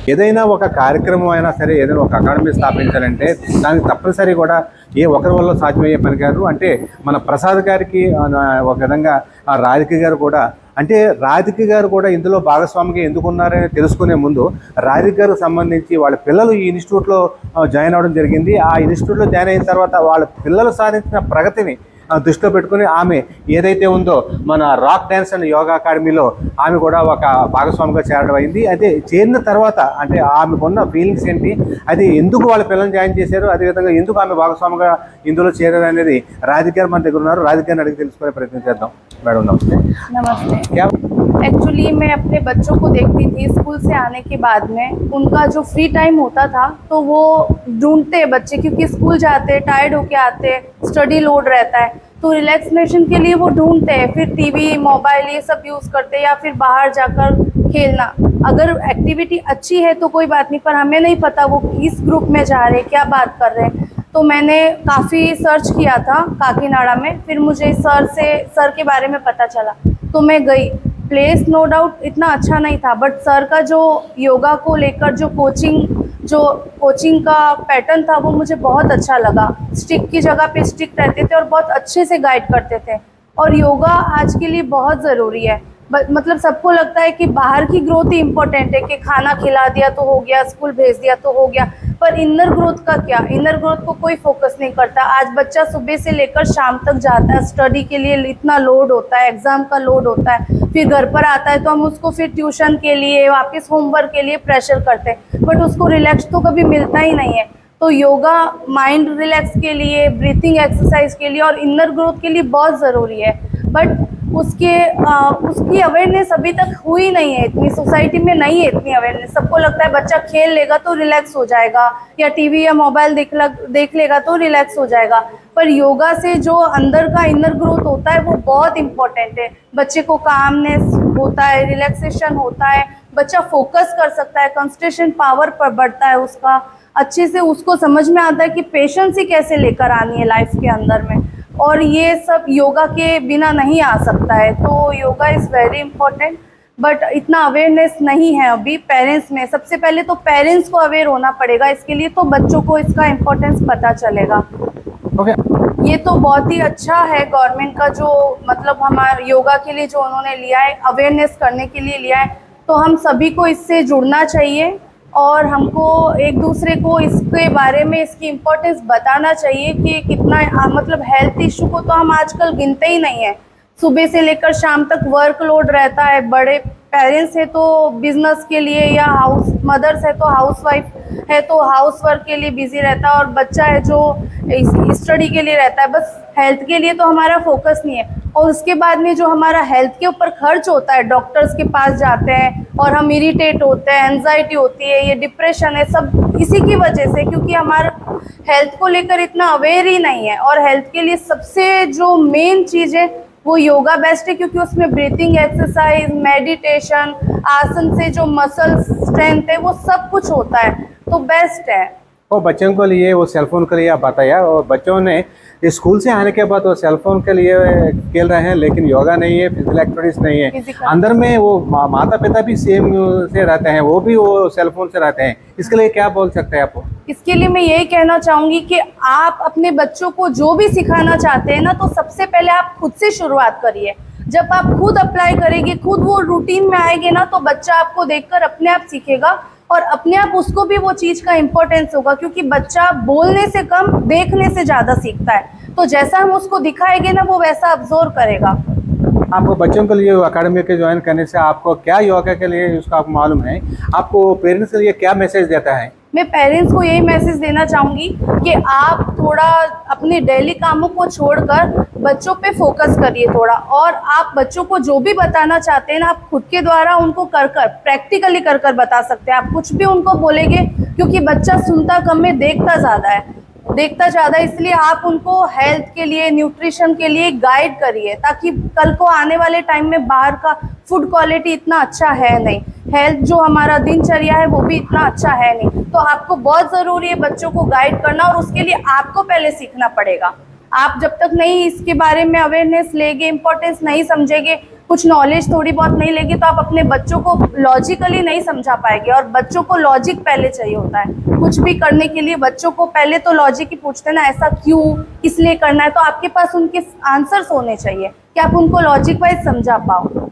ఏదైనా ఒక కార్యక్రమం అయినా సరే, ఏదైనా ఒక అకాడమీ స్థాపించాలంటే దానికి తప్పనిసరి కూడా ఏ ఒకరి వల్ల సాధ్యమయ్యే పని కాదు. అంటే మన ప్రసాద్ గారికి ఒక విధంగా రాధిక గారు కూడా, అంటే రాధిక గారు కూడా ఇందులో భాగస్వామిగా ఎందుకున్నారని తెలుసుకునే ముందు రాధిక గారికి సంబంధించి వాళ్ళ పిల్లలు ఈ ఇన్స్టిట్యూట్లో జాయిన్ అవ్వడం జరిగింది. ఆ ఇన్స్టిట్యూట్లో జాయిన్ అయిన తర్వాత వాళ్ళ పిల్లలు సాధించిన ప్రగతిని దృష్టిలో పెట్టుకుని ఆమె ఏదైతే ఉందో మన రాక్ డ్యాన్స్ అండ్ యోగా అకాడమీలో ఆమె కూడా ఒక భాగస్వామిగా చేరడం అయింది. అయితే చేరిన తర్వాత అంటే ఆమెకున్న ఫీలింగ్స్ ఏంటి, అది ఎందుకు వాళ్ళ పిల్లల్ని జాయిన్ చేశారు, అదేవిధంగా ఎందుకు ఆమె భాగస్వామిగా ఇందులో చేరారు అనేది రాధిక గారు మన దగ్గర ఉన్నారు. రాధిక గారిని అడిగి తెలుసుకునే ప్రయత్నం చేద్దాం. మేడం నమస్తే. नमस्ते। एक्चुअली मैं अपने बच्चों को देखती थी स्कूल से आने के बाद में, उनका जो फ्री टाइम होता था तो वो ढूंढते बच्चे, क्योंकि स्कूल जाते टायर्ड होके आते, स्टडी लोड रहता है, तो रिलैक्सेशन के लिए वो ढूंढते हैं, फिर टीवी मोबाइल ये सब यूज़ करते हैं या फिर बाहर जाकर खेलना। अगर एक्टिविटी अच्छी है तो कोई बात नहीं, पर हमें नहीं पता वो किस ग्रुप में जा रहे हैं, क्या बात कर रहे हैं। तो मैंने काफ़ी सर्च किया था काकीनाडा में, फिर मुझे सर के बारे में पता चला तो मैं गई। प्लेस नो डाउट इतना अच्छा नहीं था, बट सर का जो योगा को लेकर जो कोचिंग का पैटर्न था वो मुझे बहुत अच्छा लगा। स्टिक की जगह पे स्टिक रहते थे और बहुत अच्छे से गाइड करते थे। और योगा आज के लिए बहुत ज़रूरी है। मतलब सबको लगता है कि बाहर की ग्रोथ ही इम्पोर्टेंट है, कि खाना खिला दिया तो हो गया, स्कूल भेज दिया तो हो गया, पर इनर ग्रोथ का क्या? इनर ग्रोथ को कोई फोकस नहीं करता। आज बच्चा सुबह से लेकर शाम तक जाता है, स्टडी के लिए इतना लोड होता है, एग्जाम का लोड होता है, फिर घर पर आता है तो हम उसको फिर ट्यूशन के लिए वापस होमवर्क के लिए प्रेशर करते हैं, बट उसको रिलैक्स तो कभी मिलता ही नहीं है। तो योगा माइंड रिलैक्स के लिए, ब्रीथिंग एक्सरसाइज के लिए और इनर ग्रोथ के लिए बहुत ज़रूरी है, बट उसकी अवेयरनेस अभी तक हुई नहीं है इतनी, सोसाइटी में नहीं है इतनी अवेयरनेस। सबको लगता है बच्चा खेल लेगा तो रिलैक्स हो जाएगा, या टीवी या मोबाइल देख लेगा तो रिलैक्स हो जाएगा, पर योगा से जो अंदर का इनर ग्रोथ होता है वो बहुत इम्पोर्टेंट है। बच्चे को कामनेस होता है, रिलैक्सेशन होता है, बच्चा फोकस कर सकता है, कंसंट्रेशन पावर पर बढ़ता है उसका, अच्छे से उसको समझ में आता है कि पेशेंस ही कैसे लेकर आनी है लाइफ के अंदर में, और ये सब योगा के बिना नहीं आ सकता है। तो yoga is very important, but इतना अवेयरनेस नहीं है अभी पेरेंट्स में। सबसे पहले तो पेरेंट्स को अवेयर होना पड़ेगा इसके लिए, तो बच्चों को इसका इम्पोर्टेंस पता चलेगा। ओके। ये तो बहुत ही अच्छा है गवर्नमेंट का, जो मतलब हमारे योगा के लिए जो उन्होंने लिया है, अवेयरनेस करने के लिए लिया है, तो हम सभी को इससे जुड़ना चाहिए और हमको एक दूसरे को इसके बारे में इसकी इम्पोर्टेंस बताना चाहिए कि कितना मतलब हेल्थ इशू को तो हम आजकल गिनते ही नहीं है। सुबह से लेकर शाम तक वर्कलोड रहता है, बड़े पेरेंट्स है तो बिजनेस के लिए, या हाउस मदर्स है तो हाउसवाइफ है तो हाउस वर्क के लिए बिजी रहता है, और बच्चा है जो स्टडी के लिए रहता है। बस हेल्थ के लिए तो हमारा फोकस नहीं है, और उसके बाद में जो हमारा हेल्थ के ऊपर खर्च होता है, डॉक्टर्स के पास जाते हैं और हम इरिटेट होते हैं, एंजाइटी होती है, ये डिप्रेशन है, सब इसी की वजह से, क्योंकि हमारा हेल्थ को लेकर इतना अवेयर ही नहीं है। और हेल्थ के लिए सबसे जो मेन चीज़ है वो योगा बेस्ट है, क्योंकि उसमें ब्रीथिंग एक्सरसाइज, मेडिटेशन, आसन से जो मसल स्ट्रेंथ है वो सब कुछ होता है, तो बेस्ट है। वो बच्चों के लिए वो सेलफोन के लिए आप बताया, और बच्चों ने स्कूल से आने के बाद वो सेलफोन के लिए खेल रहे हैं, लेकिन योगा नहीं है, फिजिकल एक्टिविटीज नहीं है। अंदर में वो माता पिता भी सेम से रहते हैं, वो भी वो सेलफोन से रहते हैं, इसके लिए क्या बोल सकते हैं आप? इसके लिए मैं यही कहना चाहूँगी कि आप अपने बच्चों को जो भी सिखाना चाहते हैं ना, तो सबसे पहले आप खुद से शुरुआत करिए। जब आप खुद अप्लाई करेंगे, खुद वो रूटीन में आएंगे ना, तो बच्चा आपको देखकर अपने आप सीखेगा और अपने आप उसको भी वो चीज़ का इम्पोर्टेंस होगा, क्योंकि बच्चा बोलने से कम देखने से ज़्यादा सीखता है। तो जैसा हम उसको दिखाएंगे ना, वो वैसा अब्जॉर्व करेगा। आपको बच्चों के लिए अकेडमी के ज्वाइन करने से आपको क्या योगा के लिए उसका आपको मालूम है, आपको पेरेंट्स के लिए क्या मैसेज देता है? मैं पेरेंट्स को यही मैसेज देना चाहूँगी कि आप थोड़ा अपने डेली कामों को छोड़कर बच्चों पे फोकस करिए थोड़ा, और आप बच्चों को जो भी बताना चाहते हैं ना, आप खुद के द्वारा उनको प्रैक्टिकली कर बता सकते हैं। आप कुछ भी उनको बोलेंगे, क्योंकि बच्चा सुनता कम में देखता ज़्यादा, इसलिए आप उनको हेल्थ के लिए, न्यूट्रिशन के लिए गाइड करिए, ताकि कल को आने वाले टाइम में बाहर का फूड क्वालिटी इतना अच्छा है नहीं, हेल्थ जो हमारा दिनचर्या है वो भी इतना अच्छा है नहीं, तो आपको बहुत ज़रूरी है बच्चों को गाइड करना, और उसके लिए आपको पहले सीखना पड़ेगा। आप जब तक नहीं इसके बारे में अवेयरनेस लेंगे, इम्पोर्टेंस नहीं समझेंगे, कुछ नॉलेज थोड़ी बहुत नहीं लेंगे तो आप अपने बच्चों को लॉजिकली नहीं समझा पाएंगे, और बच्चों को लॉजिक पहले चाहिए होता है। कुछ भी करने के लिए बच्चों को पहले तो लॉजिक ही पूछते हैं ना, ऐसा क्यों, किस लिए करना है, तो आपके पास उनके आंसर्स होने चाहिए कि आप उनको लॉजिक वाइज समझा पाओ।